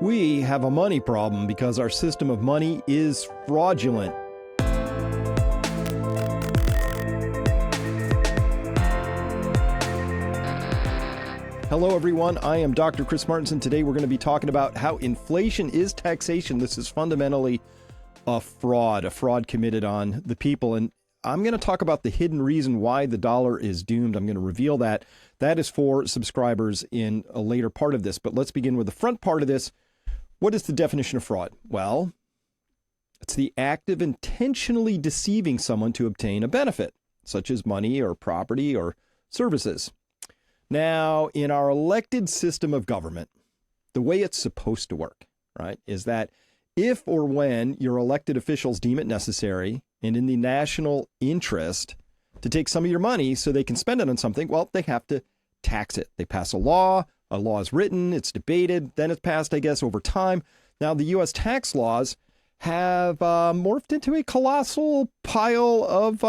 We have a money problem because our system of money is fraudulent. Hello, everyone. I am Dr. Chris Martinson. Today, we're going to be talking about how inflation is taxation. This is fundamentally a fraud committed on the people. And I'm going to talk about the hidden reason why the dollar is doomed. I'm going to reveal that. That is for subscribers in a later part of this. But let's begin with the front part of this. What is the definition of fraud? Well, it's the act of intentionally deceiving someone to obtain a benefit, such as money or property or services. Now, in our elected system of government, the way it's supposed to work, right, is that if or when your elected officials deem it necessary and in the national interest to take some of your money so they can spend it on something, well, they have to tax it. They pass a law is written, it's debated, then it's passed, I guess, over time. Now, the U.S. tax laws have morphed into a colossal pile of,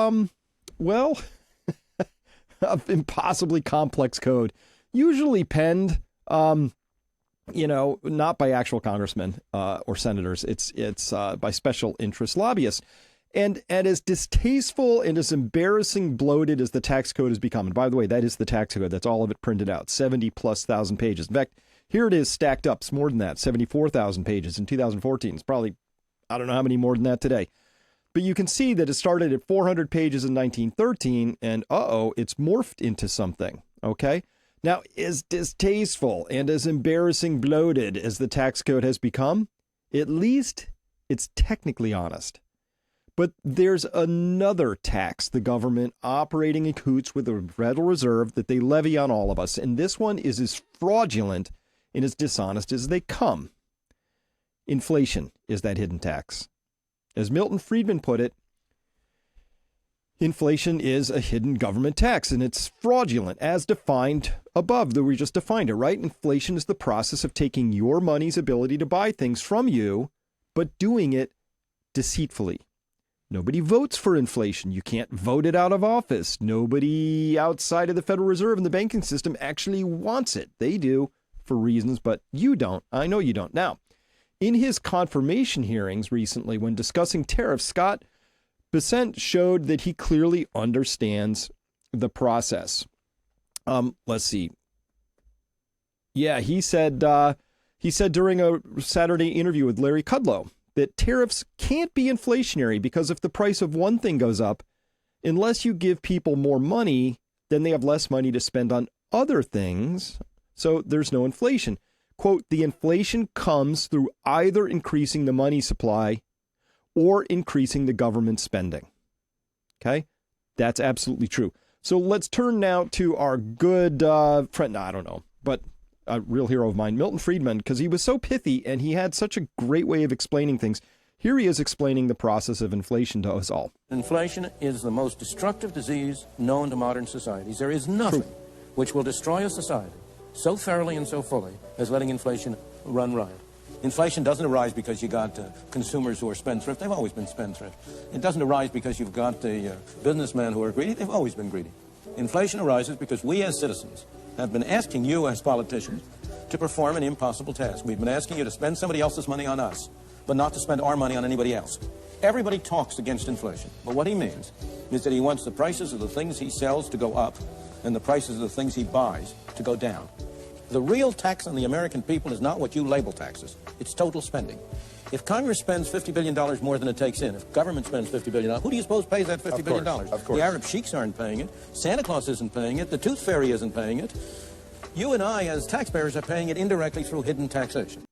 of impossibly complex code, usually penned, not by actual congressmen or senators. It's by special interest lobbyists. And as distasteful and as embarrassing bloated as the tax code has become, and by the way, that is the tax code. That's all of it printed out, 70,000+ pages. In fact, here it is stacked up. It's more than that, 74,000 pages in 2014. It's probably, I don't know how many more than that today. But you can see that it started at 400 pages in 1913, and it's morphed into something, okay? Now, as distasteful and as embarrassing bloated as the tax code has become, at least it's technically honest. But there's another tax the government operating in cahoots with the Federal Reserve that they levy on all of us, and this one is as fraudulent and as dishonest as they come. Inflation is that hidden tax. As Milton Friedman put it, inflation is a hidden government tax, and it's fraudulent as defined above, though we just defined it, right? Inflation is the process of taking your money's ability to buy things from you, but doing it deceitfully. Nobody votes for inflation. You can't vote it out of office. Nobody outside of the Federal Reserve and the banking system actually wants it. They do for reasons, but you don't. I know you don't. Now, in his confirmation hearings recently, when discussing tariffs, Scott Bessent showed that he clearly understands the process. Let's see. Yeah, he said during a Saturday interview with Larry Kudlow that tariffs can't be inflationary because if the price of one thing goes up, unless you give people more money, then they have less money to spend on other things. So there's no inflation. Quote, the inflation comes through either increasing the money supply or increasing the government spending. Okay, that's absolutely true. So let's turn now to our good friend, I don't know, but a real hero of mine, Milton Friedman, because he was so pithy and he had such a great way of explaining things. Here he is explaining the process of inflation to us all. Inflation is the most destructive disease known to modern societies. There is nothing which will destroy a society so thoroughly and so fully as letting inflation run riot. Inflation doesn't arise because you got consumers who are spendthrift. They've always been spendthrift. It doesn't arise because you've got the businessmen who are greedy. They've always been greedy. Inflation arises because we as citizens have been asking you as politicians to perform an impossible task. We've been asking you to spend somebody else's money on us, but not to spend our money on anybody else. Everybody talks against inflation, but what he means is that he wants the prices of the things he sells to go up and the prices of the things he buys to go down. The real tax on the American people is not what you label taxes. It's total spending. If Congress spends $50 billion more than it takes in, if government spends $50 billion, who do you suppose pays that $50 billion? Of course. The Arab sheiks aren't paying it. Santa Claus isn't paying it. The Tooth Fairy isn't paying it. You and I, as taxpayers, are paying it indirectly through hidden taxation.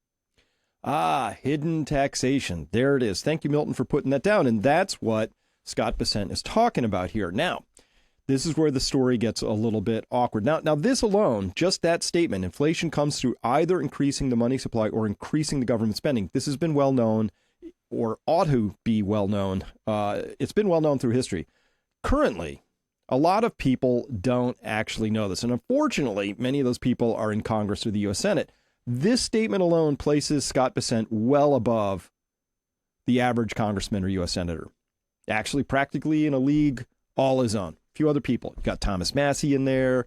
Hidden taxation. There it is. Thank you, Milton, for putting that down. And that's what Scott Bessent is talking about here. Now, this is where the story gets a little bit awkward. Now, this alone, just that statement, inflation comes through either increasing the money supply or increasing the government spending. This has been well known, or ought to be well known. It's been well known through history. Currently, a lot of people don't actually know this. And unfortunately, many of those people are in Congress or the U.S. Senate. This statement alone places Scott Bessent well above the average congressman or U.S. senator. Actually, practically in a league all his own. A few other people. You've got Thomas Massey in there,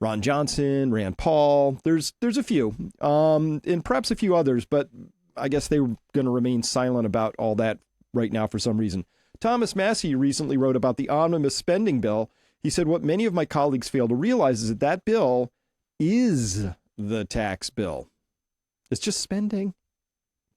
Ron Johnson, Rand Paul. There's a few, and perhaps a few others, but I guess they were going to remain silent about all that right now for some reason. Thomas Massey recently wrote about the omnibus spending bill. He said, what many of my colleagues fail to realize is that that bill is the tax bill. It's just spending.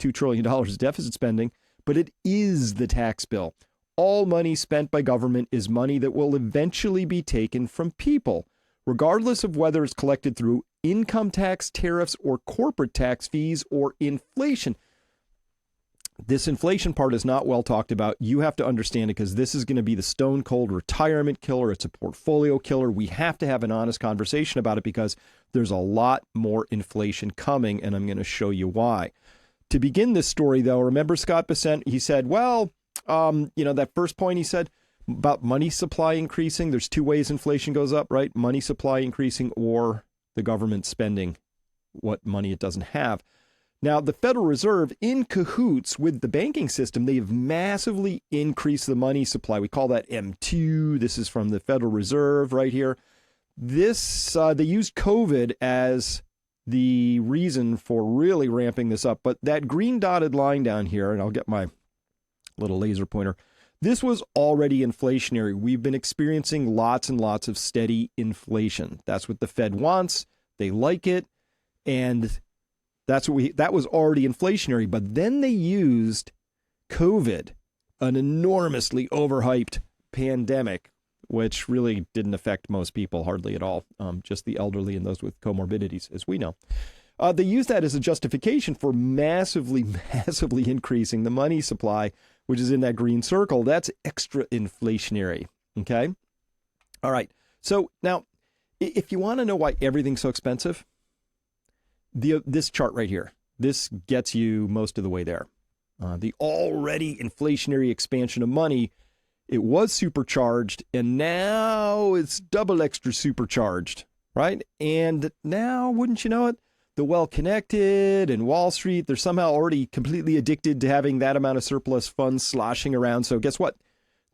$2 trillion is deficit spending, but it is the tax bill. All money spent by government is money that will eventually be taken from people, regardless of whether it's collected through income tax, tariffs, or corporate tax fees, or inflation. This inflation part is not well talked about. You have to understand it because this is going to be the stone cold retirement killer. It's a portfolio killer. We have to have an honest conversation about it because there's a lot more inflation coming, and I'm going to show you why. To begin this story, though, remember Scott Bessent? He said, well, that first point he said about money supply increasing. There's two ways inflation goes up, right? Money supply increasing or the government spending what money it doesn't have. Now, the Federal Reserve, in cahoots with the banking system, they have massively increased the money supply. We call that M2. This is from the Federal Reserve right here. This they used COVID as the reason for really ramping this up. But that green dotted line down here, and I'll get my little laser pointer, this was already inflationary. We've been experiencing lots and lots of steady inflation. That's what the Fed wants. They like it. And that was already inflationary, but then they used COVID, an enormously overhyped pandemic, which really didn't affect most people hardly at all, just the elderly and those with comorbidities, as we know. They used that as a justification for massively increasing the money supply, which is in that green circle. That's extra inflationary, okay? All right, so now, if you want to know why everything's so expensive, this chart right here, this gets you most of the way there. The already inflationary expansion of money, it was supercharged, and now it's double extra supercharged, right? And now, wouldn't you know it, the well-connected and Wall Street, they're somehow already completely addicted to having that amount of surplus funds sloshing around. So guess what?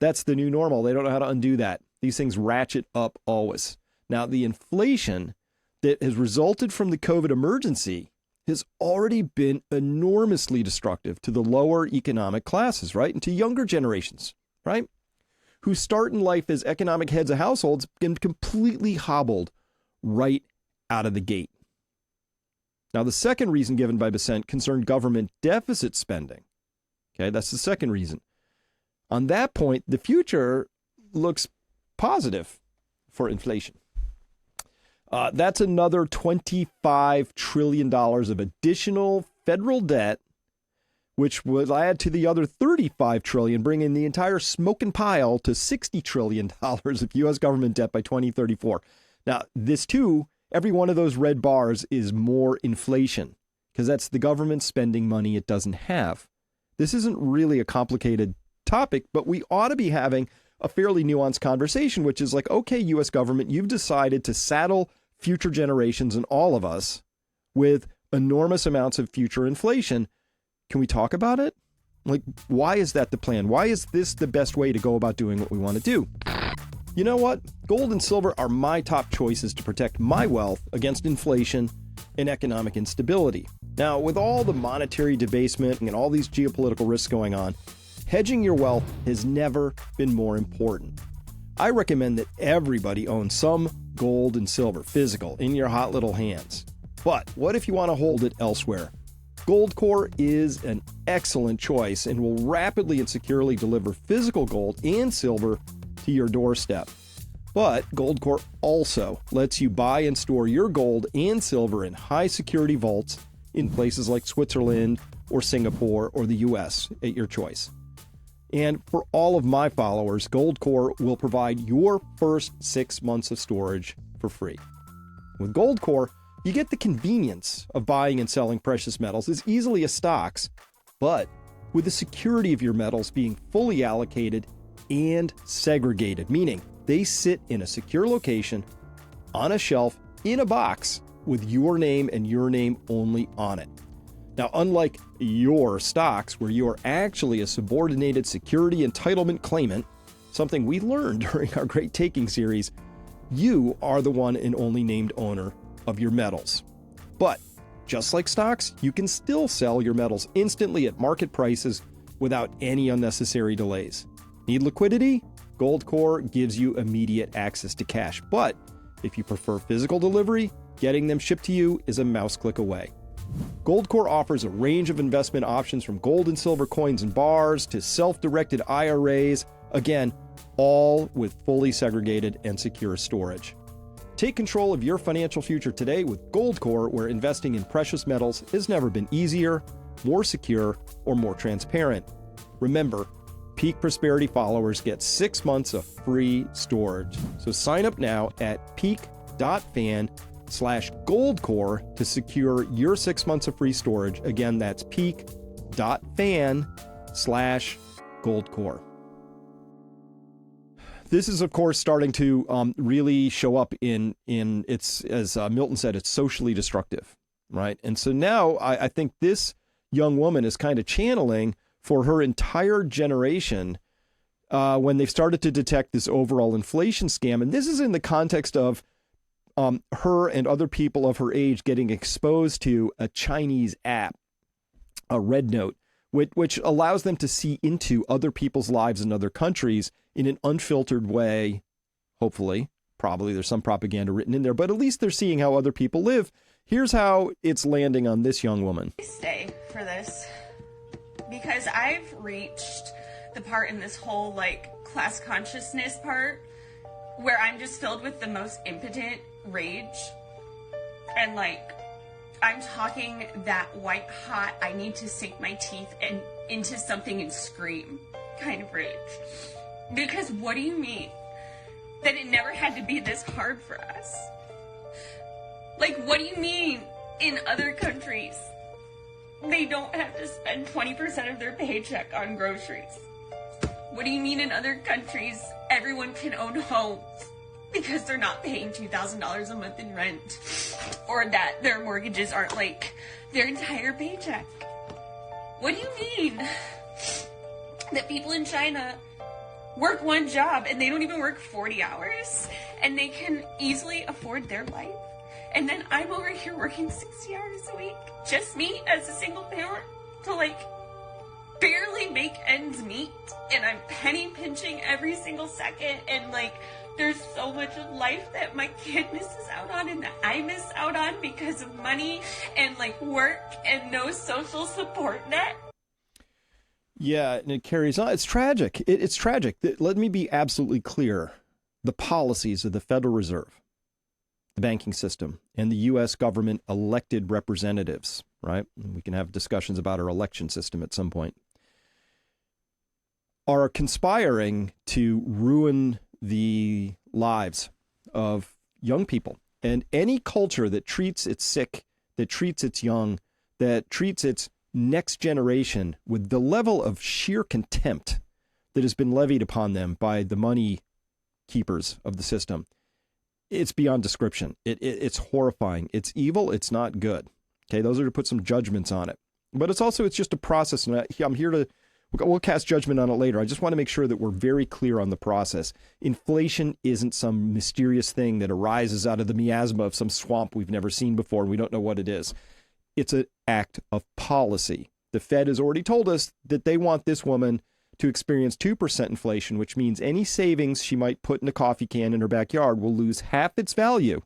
That's the new normal. They don't know how to undo that. These things ratchet up always. Now, the inflation that has resulted from the COVID emergency has already been enormously destructive to the lower economic classes, right? And to younger generations, right? Who start in life as economic heads of households and completely hobbled right out of the gate. Now, the second reason given by Bessent concerned government deficit spending. Okay, that's the second reason. On that point, the future looks positive for inflation. That's another $25 trillion of additional federal debt, which will add to the other $35 trillion, bringing the entire smoking pile to $60 trillion of U.S. government debt by 2034. Now, this too, every one of those red bars is more inflation, because that's the government spending money it doesn't have. This isn't really a complicated topic, but we ought to be having a fairly nuanced conversation, which is like, okay, U.S. government, you've decided to saddle future generations and all of us with enormous amounts of future inflation. Can we talk about it? Like, why is that the plan? Why is this the best way to go about doing what we want to do? You know what? Gold and silver are my top choices to protect my wealth against inflation and economic instability. Now, with all the monetary debasement and all these geopolitical risks going on, hedging your wealth has never been more important. I recommend that everybody own some gold and silver, physical, in your hot little hands. But what if you want to hold it elsewhere? Goldcore is an excellent choice and will rapidly and securely deliver physical gold and silver to your doorstep. But Goldcore also lets you buy and store your gold and silver in high security vaults in places like Switzerland or Singapore or the US at your choice. And for all of my followers, Goldcore will provide your first 6 months of storage for free. With Goldcore, you get the convenience of buying and selling precious metals as easily as stocks, but with the security of your metals being fully allocated and segregated, meaning they sit in a secure location, on a shelf, in a box, with your name and your name only on it. Now, unlike your stocks, where you are actually a subordinated security entitlement claimant, something we learned during our Great Taking series, You are the one and only named owner of your metals. But just like stocks, you can still sell your metals instantly at market prices without any unnecessary delays. Need liquidity? Goldcore gives you immediate access to cash. But if you prefer physical delivery, getting them shipped to you is a mouse click away. Goldcore offers a range of investment options from gold and silver coins and bars to self-directed IRAs. Again, all with fully segregated and secure storage. Take control of your financial future today with Goldcore, where investing in precious metals has never been easier, more secure, or more transparent. Remember, Peak Prosperity followers get 6 months of free storage. So sign up now at peak.fan/goldcore to secure your 6 months of free storage. Again, that's peak.fan/goldcore. This is, of course, starting to really show up in its, as Milton said, it's socially destructive, right? And so now I think this young woman is kind of channeling for her entire generation when they've started to detect this overall inflation scam. And this is in the context of her and other people of her age getting exposed to a Chinese app, a Red Note, which allows them to see into other people's lives in other countries in an unfiltered way. Hopefully, probably there's some propaganda written in there, but at least they're seeing how other people live. Here's how it's landing on this young woman. I stay for this because I've reached the part in this whole class consciousness part where I'm just filled with the most impotent rage and I'm talking that white hot, I need to sink my teeth into something and scream kind of rage. Because what do you mean that it never had to be this hard for us? What do you mean in other countries they don't have to spend 20% of their paycheck on groceries? What do you mean in other countries everyone can own homes because they're not paying $2,000 a month in rent, or that their mortgages aren't their entire paycheck? What do you mean that people in China work one job and they don't even work 40 hours and they can easily afford their life? And then I'm over here working 60 hours a week, just me as a single parent, to barely make ends meet, and I'm penny pinching every single second, and there's so much of life that my kid misses out on and that I miss out on because of money and work and no social support net. Yeah, and it carries on. It's tragic. It's tragic. Let me be absolutely clear. The policies of the Federal Reserve, the banking system, and the U.S. government elected representatives, right? We can have discussions about our election system at some point, are conspiring to ruin the lives of young people. And any culture that treats its sick, that treats its young, that treats its next generation with the level of sheer contempt that has been levied upon them by the money keepers of the system, it's beyond description. It's horrifying. It's evil. It's not good. Okay, those are to put some judgments on it. But it's just a process, and I'm here to, we'll cast judgment on it later. I just want to make sure that we're very clear on the process. Inflation isn't some mysterious thing that arises out of the miasma of some swamp we've never seen before and we don't know what it is. It's an act of policy. The Fed has already told us that they want this woman to experience 2% inflation, which means any savings she might put in a coffee can in her backyard will lose half its value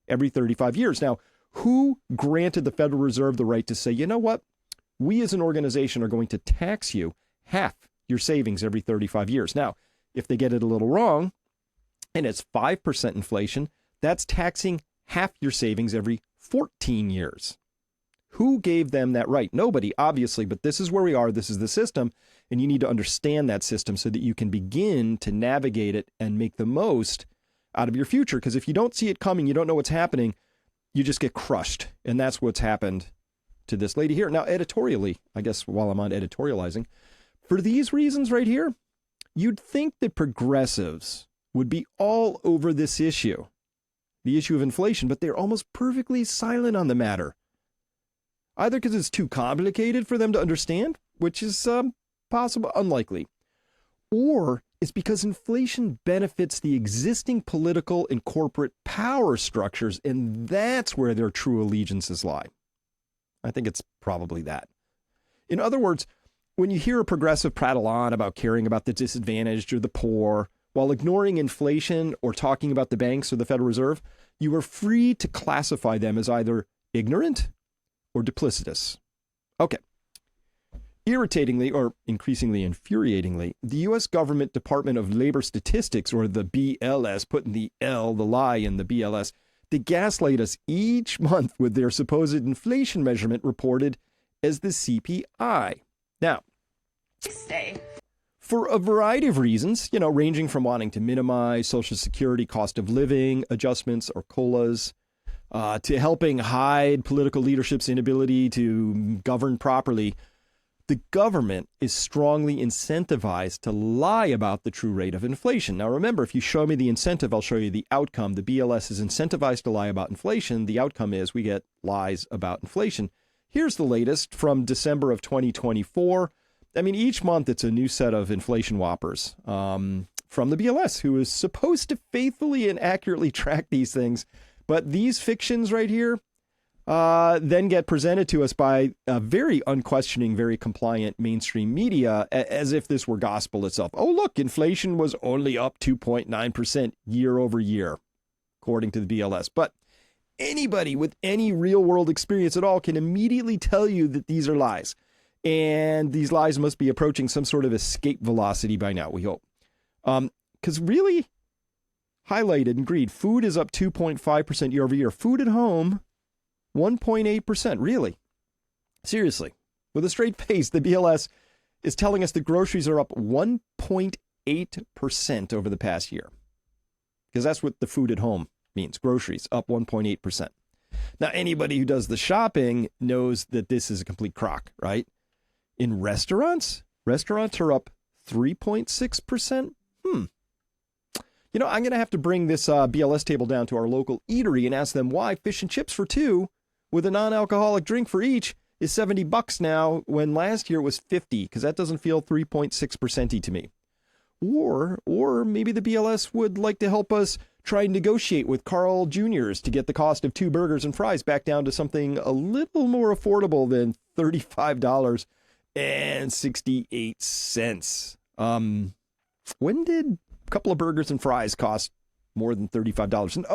every 35 years. Now, who granted the Federal Reserve the right to say, you know what? We as an organization are going to tax you half your savings every 35 years. Now, if they get it a little wrong and it's 5% inflation, that's taxing half your savings every 14 years. Who gave them that right? Nobody, obviously, but this is where we are. This is the system, and you need to understand that system so that you can begin to navigate it and make the most out of your future. Because if you don't see it coming, you don't know what's happening, you just get crushed. And that's what's happened to this lady here. Now, editorially, I guess while I'm on editorializing, for these reasons right here, you'd think that progressives would be all over this issue, the issue of inflation, but they're almost perfectly silent on the matter. Either because it's too complicated for them to understand, which is possible, unlikely, or is because inflation benefits the existing political and corporate power structures, and that's where their true allegiances lie. I think it's probably that. In other words, when you hear a progressive prattle on about caring about the disadvantaged or the poor, while ignoring inflation or talking about the banks or the Federal Reserve, you are free to classify them as either ignorant or duplicitous. Okay. Irritatingly, or increasingly infuriatingly, the U.S. government Department of Labor Statistics, or the BLS, putting the L, the lie in the BLS, they gaslight us each month with their supposed inflation measurement reported as the CPI. Now, for a variety of reasons, ranging from wanting to minimize Social Security cost of living adjustments or COLAs, to helping hide political leadership's inability to govern properly, the government is strongly incentivized to lie about the true rate of inflation. Now, remember, if you show me the incentive, I'll show you the outcome. The BLS is incentivized to lie about inflation. The outcome is we get lies about inflation. Here's the latest from December of 2024. I mean, each month it's a new set of inflation whoppers from the BLS, who is supposed to faithfully and accurately track these things. But these fictions right here then get presented to us by a very unquestioning, very compliant mainstream media as if this were gospel itself. Oh, look, inflation was only up 2.9% year over year, according to the BLS. But anybody with any real world experience at all can immediately tell you that these are lies. And these lies must be approaching some sort of escape velocity by now, we hope. Because really, highlighted in green, food is up 2.5% year over year. Food at home, 1.8%. Really? Seriously. With a straight face, the BLS is telling us that groceries are up 1.8% over the past year. Because that's what the food at home means. Groceries up 1.8%. Now, anybody who does the shopping knows that this is a complete crock, right? In restaurants are up 3.6%. I'm going to have to bring this BLS table down to our local eatery and ask them why fish and chips for two with a non-alcoholic drink for each is $70 now when last year it was $50, because that doesn't feel 3.6%-y to me. Or maybe the BLS would like to help us try and negotiate with Carl Jr.'s to get the cost of 2 burgers and fries back down to something a little more affordable than $35.68. When did a couple of burgers and fries cost more than $35? And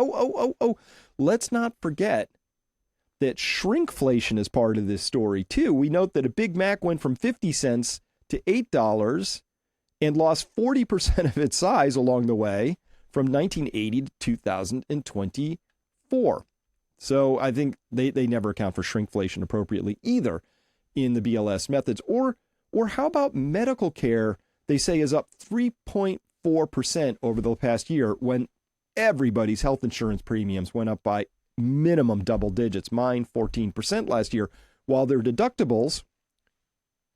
let's not forget that shrinkflation is part of this story too. We note that a Big Mac went from 50 cents to $8 and lost 40% of its size along the way from 1980 to 2024. So I think they never account for shrinkflation appropriately either in the BLS methods. Or how about medical care? They say is up 3.4% over the past year when everybody's health insurance premiums went up by minimum double digits. Mine 14% last year, while their deductibles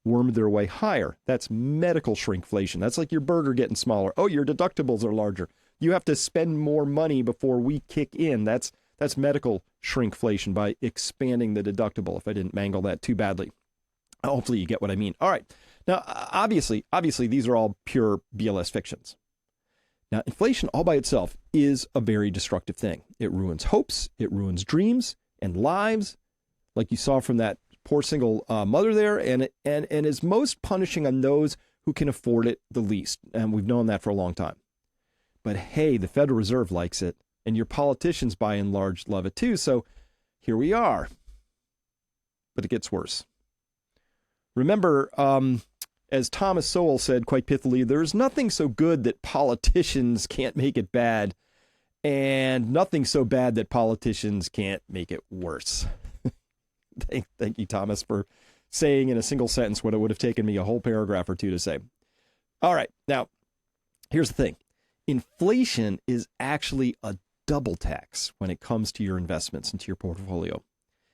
wormed their way higher. That's medical shrinkflation. That's like your burger getting smaller. Oh, your deductibles are larger. You have to spend more money before we kick in. That's medical shrinkflation by expanding the deductible, if I didn't mangle that too badly. Hopefully you get what I mean. All right. Now, obviously, these are all pure BLS fictions. Now, inflation all by itself is a very destructive thing. It ruins hopes, it ruins dreams and lives, like you saw from that poor single mother there, and is most punishing on those who can afford it the least. And we've known that for a long time. But hey, the Federal Reserve likes it, and your politicians, by and large, love it too. So here we are. But it gets worse. Remember, as Thomas Sowell said quite pithily, there's nothing so good that politicians can't make it bad, and nothing so bad that politicians can't make it worse. Thank you, Thomas, for saying in a single sentence what it would have taken me a whole paragraph or two to say. All right, now, here's the thing. Inflation is actually a double tax when it comes to your investments and to your portfolio.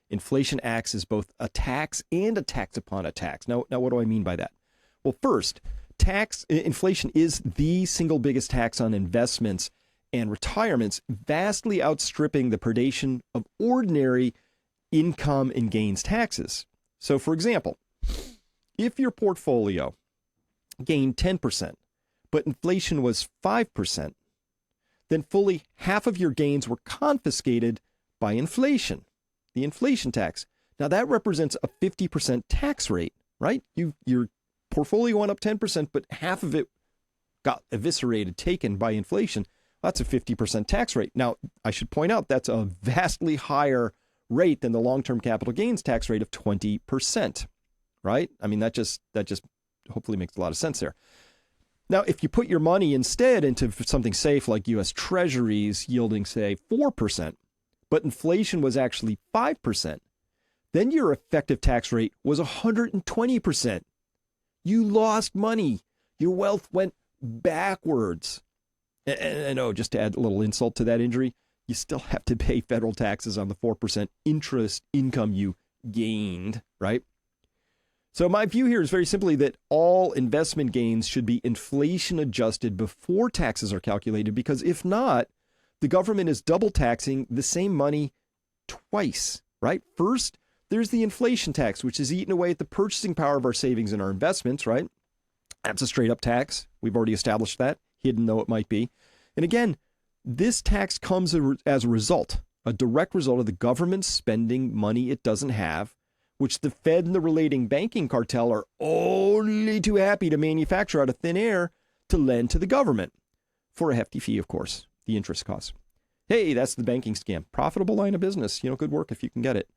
Inflation acts as both a tax and a tax upon a tax. Now, what do I mean by that? Well, first, inflation is the single biggest tax on investments and retirements, vastly outstripping the predation of ordinary income and gains taxes. So, for example, if your portfolio gained 10%, but inflation was 5%, then fully half of your gains were confiscated by inflation, the inflation tax. Now that represents a 50% tax rate, right? Your portfolio went up 10%, but half of it got eviscerated, taken by inflation. That's a 50% tax rate. Now, I should point out that's a vastly higher rate than the long-term capital gains tax rate of 20%, right? I mean, that just hopefully makes a lot of sense there. Now, if you put your money instead into something safe like U.S. Treasuries yielding, say, 4%, but inflation was actually 5%, then your effective tax rate was 120%. You lost money. Your wealth went backwards. And I know, just to add a little insult to that injury, you still have to pay federal taxes on the 4% interest income you gained, right? So my view here is very simply that all investment gains should be inflation adjusted before taxes are calculated, because if not, the government is double taxing the same money twice, right? First, there's the inflation tax, which is eating away at the purchasing power of our savings and our investments, right? That's a straight up tax. We've already established that, hidden though it might be. And again, this tax comes as a result, a direct result of the government spending money it doesn't have, which the Fed and the relating banking cartel are only too happy to manufacture out of thin air to lend to the government for a hefty fee, of course, the interest costs. Hey, that's the banking scam. Profitable line of business. Good work if you can get it.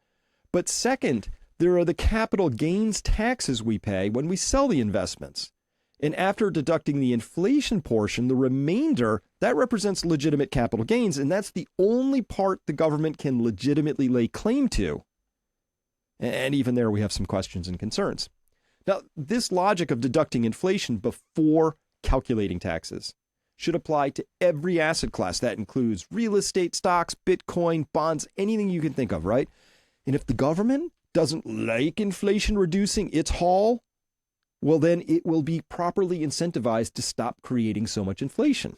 But second, there are the capital gains taxes we pay when we sell the investments. And after deducting the inflation portion, the remainder, that represents legitimate capital gains. And that's the only part the government can legitimately lay claim to. And even there, we have some questions and concerns. Now, this logic of deducting inflation before calculating taxes should apply to every asset class. That includes real estate, stocks, Bitcoin, bonds, anything you can think of, right? And if the government doesn't like inflation reducing its haul, well, then it will be properly incentivized to stop creating so much inflation.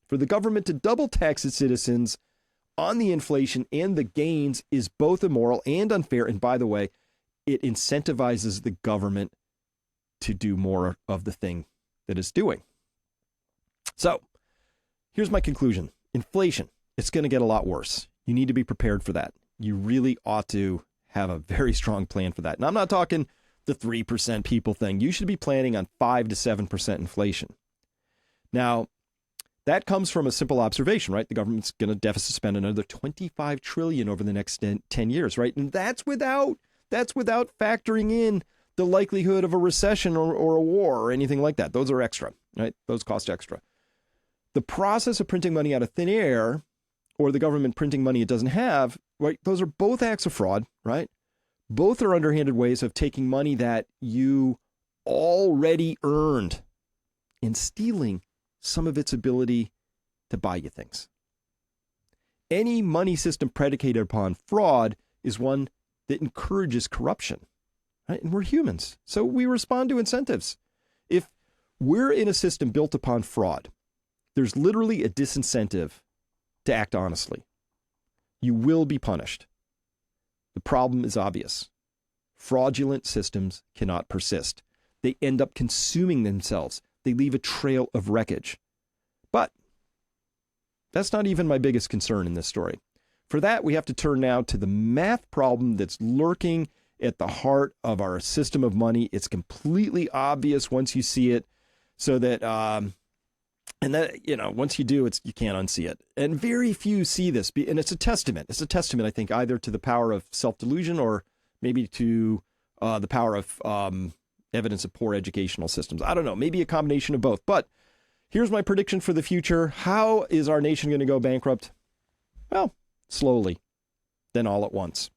For the government to double tax its citizens on the inflation and the gains is both immoral and unfair. And by the way, it incentivizes the government to do more of the thing that it's doing. So here's my conclusion. Inflation, it's going to get a lot worse. You need to be prepared for that. You really ought to have a very strong plan for that. And I'm not talking the 3% people thing. You should be planning on 5 to 7% inflation. Now, that comes from a simple observation, right? The government's going to deficit spend another $25 trillion over the next 10 years, right? And that's without factoring in the likelihood of a recession or a war or anything like that. Those are extra, right? Those cost extra. The process of printing money out of thin air, or the government printing money it doesn't have, right? Those are both acts of fraud, right? Both are underhanded ways of taking money that you already earned and stealing some of its ability to buy you things. Any money system predicated upon fraud is one that encourages corruption, right? And we're humans, so we respond to incentives. If we're in a system built upon fraud, there's literally a disincentive to act honestly. You will be punished. The problem is obvious. Fraudulent systems cannot persist. They end up consuming themselves. They leave a trail of wreckage. But that's not even my biggest concern in this story. For that, we have to turn now to the math problem that's lurking at the heart of our system of money. It's completely obvious once you see it, so that, once you do, you can't unsee it. And very few see this, and it's a testament. It's a testament, I think, either to the power of self-delusion or maybe to the power of evidence of poor educational systems. I don't know, maybe a combination of both. But here's my prediction for the future. How is our nation going to go bankrupt? Well, slowly, then all at once.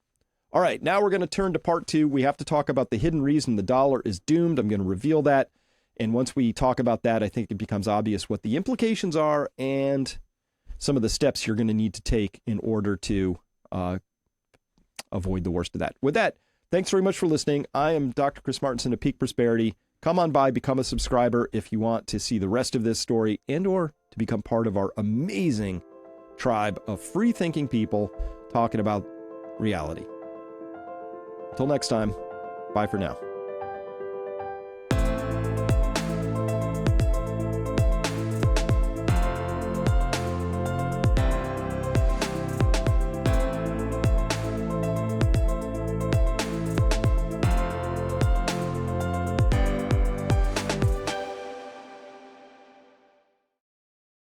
All right, now we're going to turn to part 2. We have to talk about the hidden reason the dollar is doomed. I'm going to reveal that. And once we talk about that, I think it becomes obvious what the implications are and some of the steps you're going to need to take in order to avoid the worst of that. With that, thanks very much for listening. I am Dr. Chris Martenson of Peak Prosperity. Come on by, become a subscriber if you want to see the rest of this story and or to become part of our amazing tribe of free-thinking people talking about reality. Until next time, bye for now.